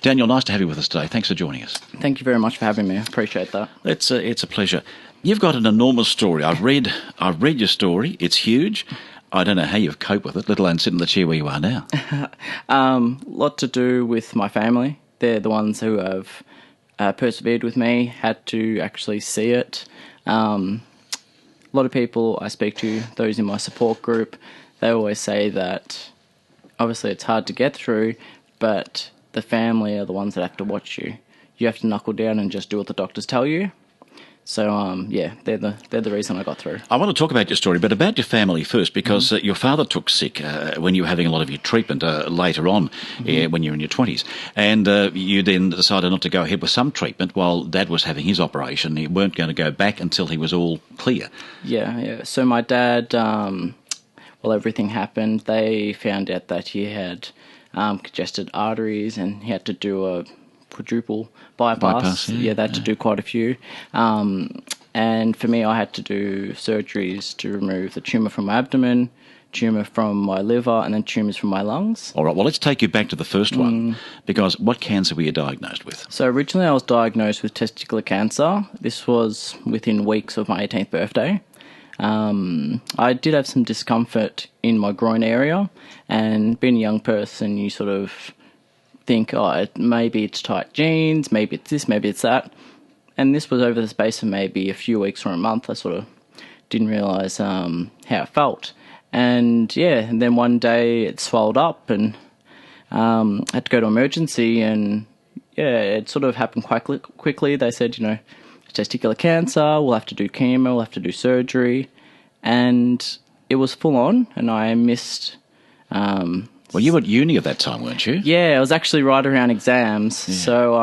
Daniel, nice to have you with us today. Thanks for joining us. Thank you very much for having me. I appreciate that. It's a pleasure. You've got an enormous story. I've read your story. It's huge. I don't know how you've coped with it, let alone sit in the chair where you are now. Lot to do with my family. They're the ones who have persevered with me, had to actually see it. A lot of people I speak to, those in my support group, they always say that obviously it's hard to get through, but the family are the ones that have to watch you. You have to knuckle down and just do what the doctors tell you. So, they're the reason I got through. I want to talk about your story, but about your family first, because your father took sick when you were having a lot of your treatment later on, when you were in your 20s. And you then decided not to go ahead with some treatment while Dad was having his operation. You weren't going to go back until he was all clear. Yeah. So my dad, while everything happened, they found out that he had congested arteries and he had to do a quadruple bypass. They had to do quite a few. And for me, I had to do surgeries to remove the tumour from my abdomen, tumour from my liver, and then tumours from my lungs. All right, well, let's take you back to the first one, because what cancer were you diagnosed with? So originally I was diagnosed with testicular cancer. This was within weeks of my 18th birthday. I did have some discomfort in my groin area, and being a young person, you sort of think, maybe it's tight jeans, maybe it's this, maybe it's that. And this was over the space of maybe a few weeks or a month. I sort of didn't realise how it felt. And then one day it swelled up and had to go to emergency, and it sort of happened quite quickly. They said, testicular cancer, we'll have to do chemo, we'll have to do surgery. And it was full on, and I missed... Well, you were at uni at that time, weren't you? Yeah, I was actually right around exams. Yeah. So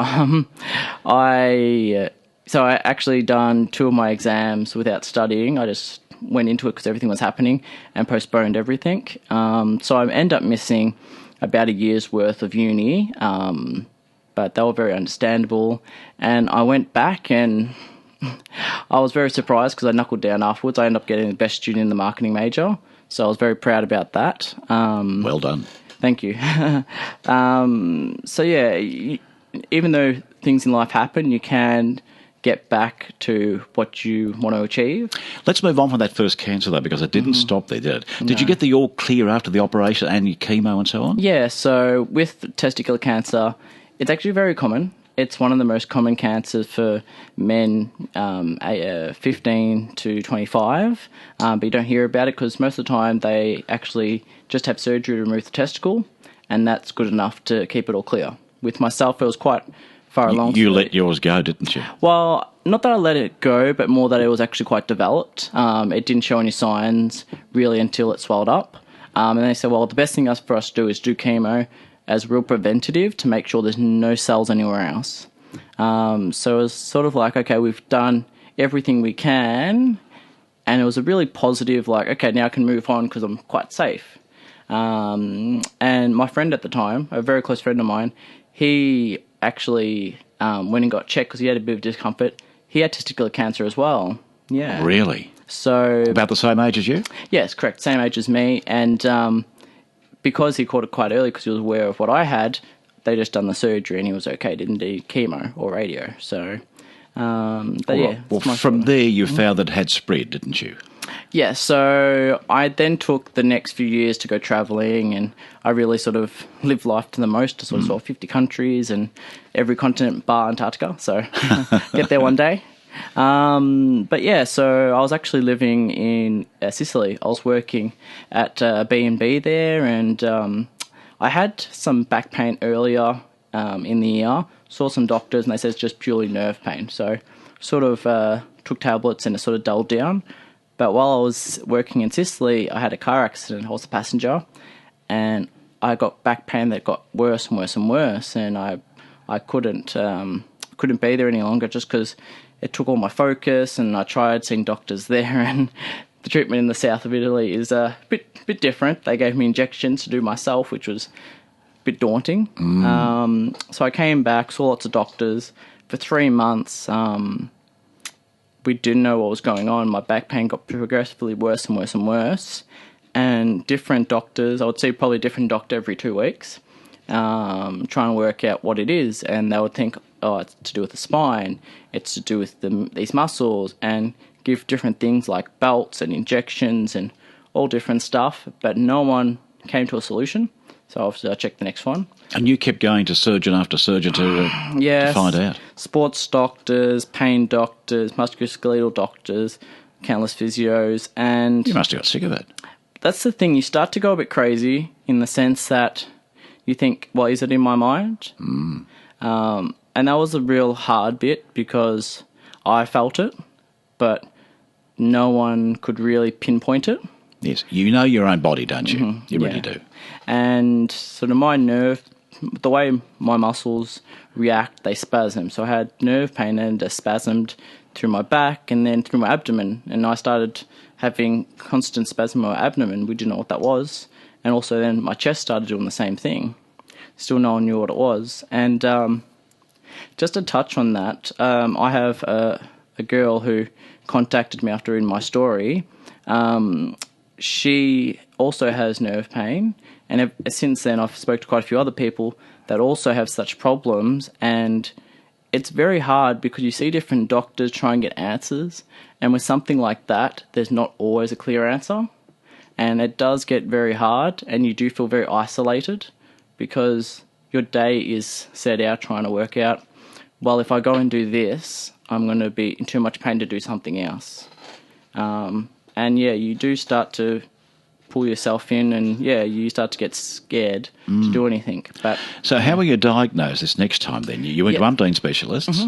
I actually done 2 of my exams without studying. I just went into it because everything was happening and postponed everything. So I ended up missing about a year's worth of uni, but they were very understandable. And I went back and I was very surprised because I knuckled down afterwards. I ended up getting the best student in the marketing major. So I was very proud about that. Well done. Thank you. Even though things in life happen, you can get back to what you want to achieve. Let's move on from that first cancer, though, because it didn't stop there, did it? Did you get the all clear after the operation and your chemo and so on? Yeah, so with testicular cancer, it's actually very common. It's one of the most common cancers for men 15 to 25, but you don't hear about it because most of the time they actually just have surgery to remove the testicle, and that's good enough to keep it all clear. With myself, it was quite far along. You let yours go, didn't you? Well, not that I let it go, but more that it was actually quite developed. It didn't show any signs really until it swelled up. And they said, well, the best thing for us to do is do chemo as real preventative to make sure there's no cells anywhere else. So it was sort of like, okay, we've done everything we can, and it was a really positive, like, okay, now I can move on because I'm quite safe. And my friend at the time, a very close friend of mine, he actually went and got checked because he had a bit of discomfort. He had testicular cancer as well. Yeah. Really? So about the same age as you? Yes, correct. Same age as me. And because he caught it quite early because he was aware of what I had, they just done the surgery and he was okay. Didn't need chemo or radio. So, from there you found that it had spread, didn't you? Yeah, so I then took the next few years to go travelling, and I really sort of lived life to the most. I sort of saw 50 countries and every continent bar Antarctica, so get there one day. So I was actually living in Sicily. I was working at B&B there, and I had some back pain earlier in the year, saw some doctors, and they said it's just purely nerve pain. So sort of took tablets and it sort of dulled down. But while I was working in Sicily, I had a car accident. I was a passenger, and I got back pain that got worse and worse and worse, and I couldn't be there any longer just because it took all my focus. And I tried seeing doctors there, and the treatment in the south of Italy is a bit different. They gave me injections to do myself, which was a bit daunting. So I came back, saw lots of doctors for 3 months. We didn't know what was going on. My back pain got progressively worse and worse and worse. And different doctors, I would see probably a different doctor every 2 weeks. trying to work out what it is, and they would think, oh, it's to do with the spine, it's to do with these muscles, and give different things like belts and injections and all different stuff, but no one came to a solution. So obviously I checked the next one. And you kept going to surgeon after surgeon to find out? Sports doctors, pain doctors, musculoskeletal doctors, countless physios, and... You must have got sick of it. That's the thing, you start to go a bit crazy in the sense that you think, well, is it in my mind? And that was a real hard bit because I felt it, but no one could really pinpoint it. Yes, you know your own body, don't you? Mm-hmm. You really do. And sort of my nerve, the way my muscles react, they spasm. So I had nerve pain and it spasmed through my back and then through my abdomen. And I started having constant spasm in my abdomen. We didn't know what that was. And also then my chest started doing the same thing. Still no one knew what it was. And just to touch on that, I have a girl who contacted me after reading my story. She also has nerve pain, and since then I've spoke to quite a few other people that also have such problems, and it's very hard because you see different doctors try and get answers, and with something like that, there's not always a clear answer, and it does get very hard, and you do feel very isolated because your day is set out trying to work out, well, if I go and do this, I'm going to be in too much pain to do something else. And yeah, you do start to pull yourself in, and yeah, you start to get scared to do anything. But so, how were you diagnosed this next time? Then you went to umpteen specialists.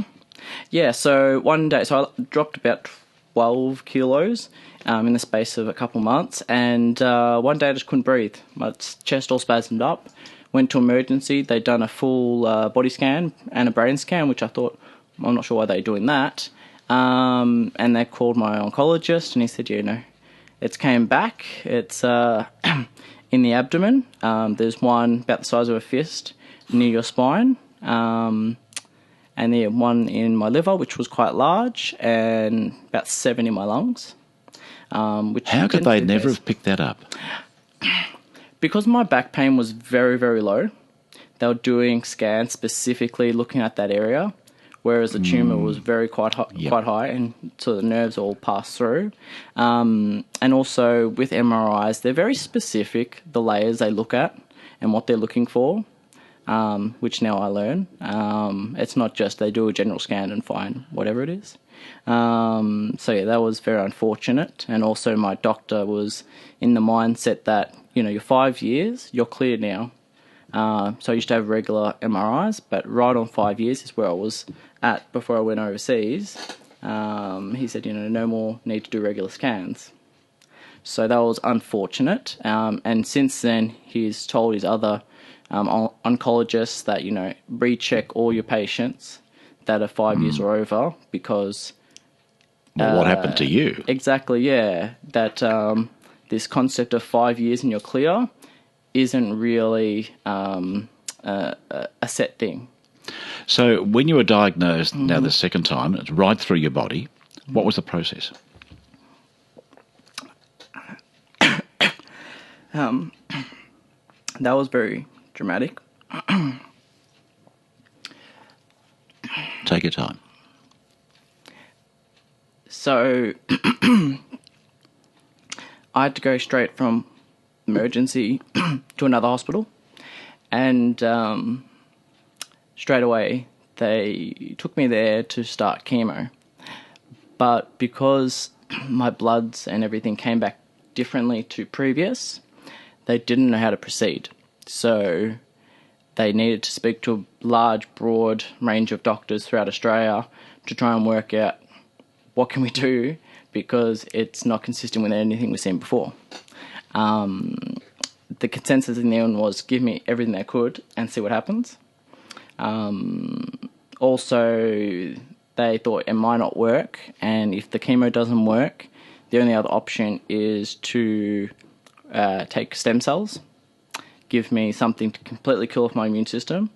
Yeah, so one day, so I dropped about 12 kilos in the space of a couple months, and one day I just couldn't breathe. My chest all spasmed up. Went to emergency. They'd done a full body scan and a brain scan, which I thought, I'm not sure why they're doing that. And they called my oncologist, and he said, it's came back. It's in the abdomen. There's one about the size of a fist near your spine, and then one in my liver, which was quite large, and about 7 in my lungs. How could they never have picked that up? Because my back pain was very, very low. They were doing scans specifically looking at that area, whereas the tumour was quite high, and so the nerves all passed through. And also with MRIs, they're very specific, the layers they look at and what they're looking for, which now I learn. It's not just they do a general scan and find whatever it is. So yeah, that was very unfortunate. And also my doctor was in the mindset that, you're 5 years, you're clear now. So I used to have regular MRIs, but right on 5 years is where I was at before I went overseas. He said, no more need to do regular scans. So that was unfortunate. And since then, he's told his other oncologists that, recheck all your patients that are 5 years or over because... Well, what happened to you? Exactly, yeah. That this concept of 5 years and you're clear isn't really a set thing. So when you were diagnosed now the second time, it's right through your body, what was the process? That was very dramatic. Take your time. So I had to go straight from emergency to another hospital, and straight away they took me there to start chemo. But because my bloods and everything came back differently to previous, they didn't know how to proceed. So they needed to speak to a large, broad range of doctors throughout Australia to try and work out what can we do, because it's not consistent with anything we've seen before. The consensus in the end was give me everything they could and see what happens. Also, they thought it might not work, and if the chemo doesn't work, the only other option is to take stem cells, give me something to completely kill off my immune system,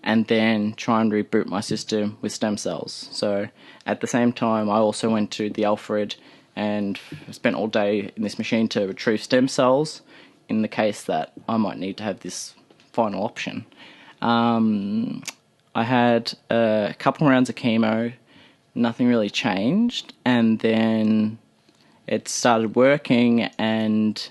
and then try and reboot my system with stem cells. So at the same time, I also went to the Alfred and spent all day in this machine to retrieve stem cells in the case that I might need to have this final option. I had a couple rounds of chemo, nothing really changed, and then it started working, and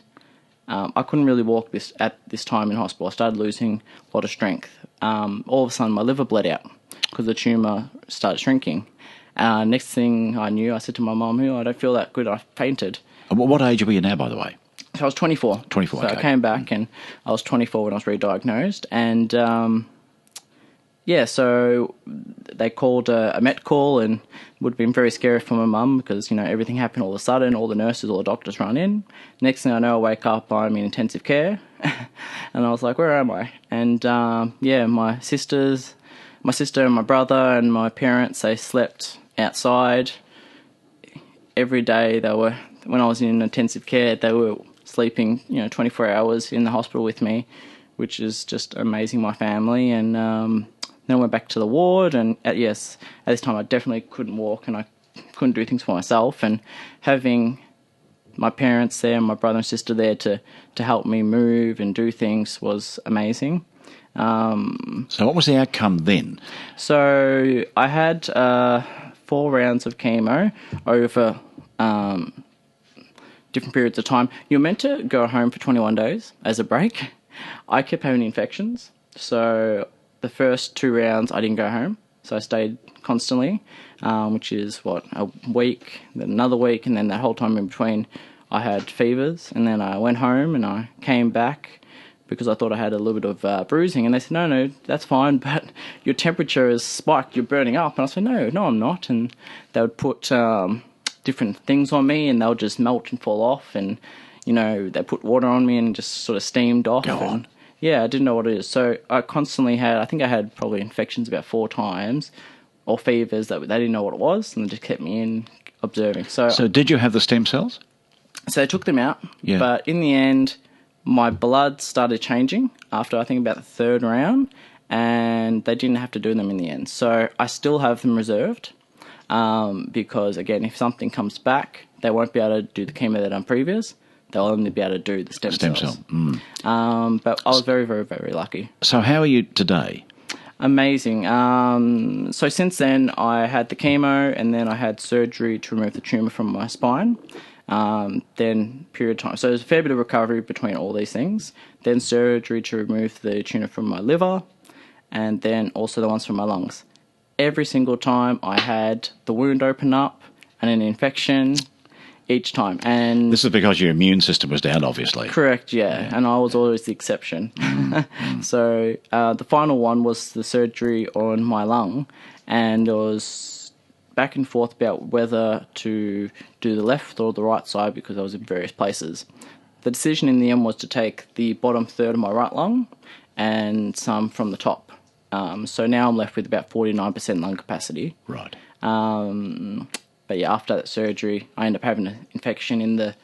I couldn't really walk at this time in hospital. I started losing a lot of strength. All of a sudden, my liver bled out because the tumour started shrinking. Next thing I knew, I said to my mum, I don't feel that good. I fainted. What age are you now, by the way? So I was 24. 24, so okay. I came back and I was 24 when I was re-diagnosed. And, so they called a Met call, and it would have been very scary for my mum because, everything happened all of a sudden. All the nurses, all the doctors run in. Next thing I know, I wake up, I'm in intensive care. And I was like, where am I? And, my sister and my brother and my parents, they slept outside every day. When I was in intensive care, they were sleeping, 24 hours in the hospital with me, which is just amazing, my family. And then I went back to the ward, and at this time I definitely couldn't walk and I couldn't do things for myself. And having my parents there, my brother and sister there to help me move and do things was amazing. So what was the outcome then? So I had 4 rounds of chemo over different periods of time. You're meant to go home for 21 days as a break. I kept having infections. So the first 2 rounds I didn't go home. So I stayed constantly, which is a week, then another week, and then that whole time in between I had fevers. And then I went home and I came back because I thought I had a little bit of bruising. And they said, no, that's fine, but your temperature is spiked, you're burning up. And I said, no, I'm not. And they would put different things on me and they'll just melt and fall off, and they put water on me and just sort of steamed off. And I didn't know what it is. So I constantly I had probably infections about 4 times, or fevers that they didn't know what it was, and they just kept me in observing. So did you have the stem cells? So they took them out, but in the end my blood started changing after I think about the 3rd round, and they didn't have to do them in the end. So I still have them reserved. Because, again, if something comes back, they won't be able to do the chemo that done previous. They'll only be able to do the stem cells. But I was very, very, very lucky. So how are you today? Amazing. So since then, I had the chemo, and then I had surgery to remove the tumour from my spine. Then period of time. So there's a fair bit of recovery between all these things. Then surgery to remove the tumour from my liver, and then also the ones from my lungs. Every single time I had the wound open up and an infection each time. And this is because your immune system was down, obviously. Correct, yeah. And I was always the exception. So the final one was the surgery on my lung, and it was back and forth about whether to do the left or the right side because I was in various places. The decision in the end was to take the bottom third of my right lung and some from the top. So now I'm left with about 49% lung capacity. Right. But yeah, after that surgery, I ended up having an infection in the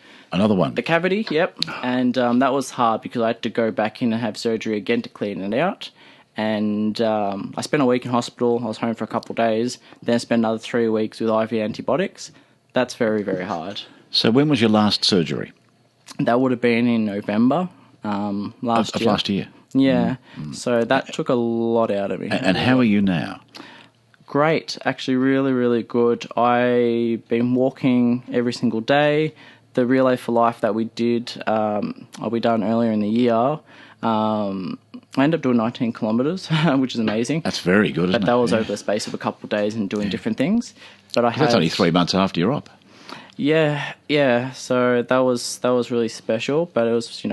cavity. Yep. And that was hard because I had to go back in and have surgery again to clean it out. And I spent a week in hospital. I was home for a couple of days. Then I spent another 3 weeks with IV antibiotics. That's very, very hard. So when was your last surgery? That would have been in November last year. Last year? Yeah. So that took a lot out of me. And how are you now? Great. Actually, really, really good. I've been walking every single day. The Relay for Life that we did, we done earlier in the year. I ended up doing 19 kilometres, which is amazing. That's very good, isn't it? But that was over the space of a couple of days and doing different things. But that's only 3 months after you're up. Yeah. So that was really special. But it was,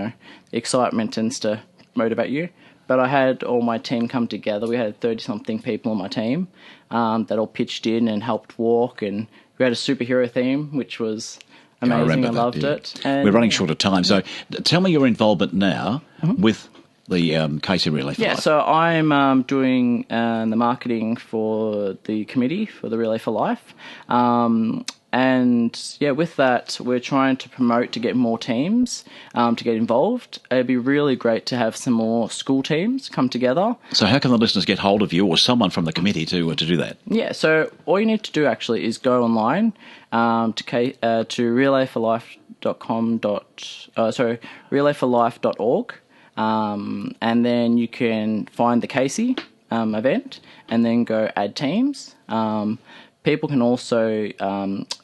excitement tends to motivate you. But I had all my team come together. We had 30-something people on my team that all pitched in and helped walk. And we had a superhero theme, which was amazing. I loved it. And we're running short of time. So tell me your involvement now with the Casey Relay for Life. Yeah, so I'm doing the marketing for the committee for the Relay for Life. And yeah, with that, we're trying to promote to get more teams to get involved. It'd be really great to have some more school teams come together. So how can the listeners get hold of you or someone from the committee to do that? Yeah, so all you need to do actually is go online to relayforlife.com. Relayforlife.org. And then you can find the Casey event and then go add teams. People can also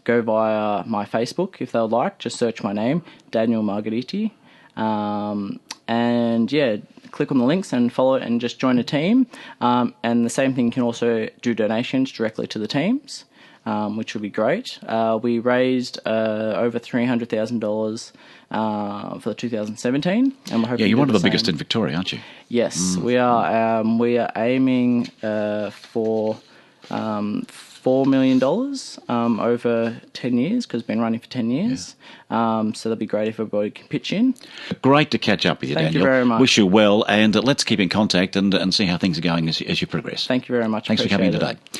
go via my Facebook if they would like. Just search my name, Daniel Margariti. And yeah, click on the links and follow it and just join a team. And the same thing, you can also do donations directly to the teams, which would be great. We raised over $300,000 for 2017, and we're hoping. Yeah, you're one of the same. biggest in Victoria, aren't you? Yes, we are. We are aiming for $4 million over 10 years, because we've been running for 10 years. So that'd be great if everybody can pitch in. Great to catch up with you, Thank Daniel. you very much. Wish you well, and let's keep in contact and see how things are going as you progress. Thank you very much. Thanks for coming Appreciate it. today.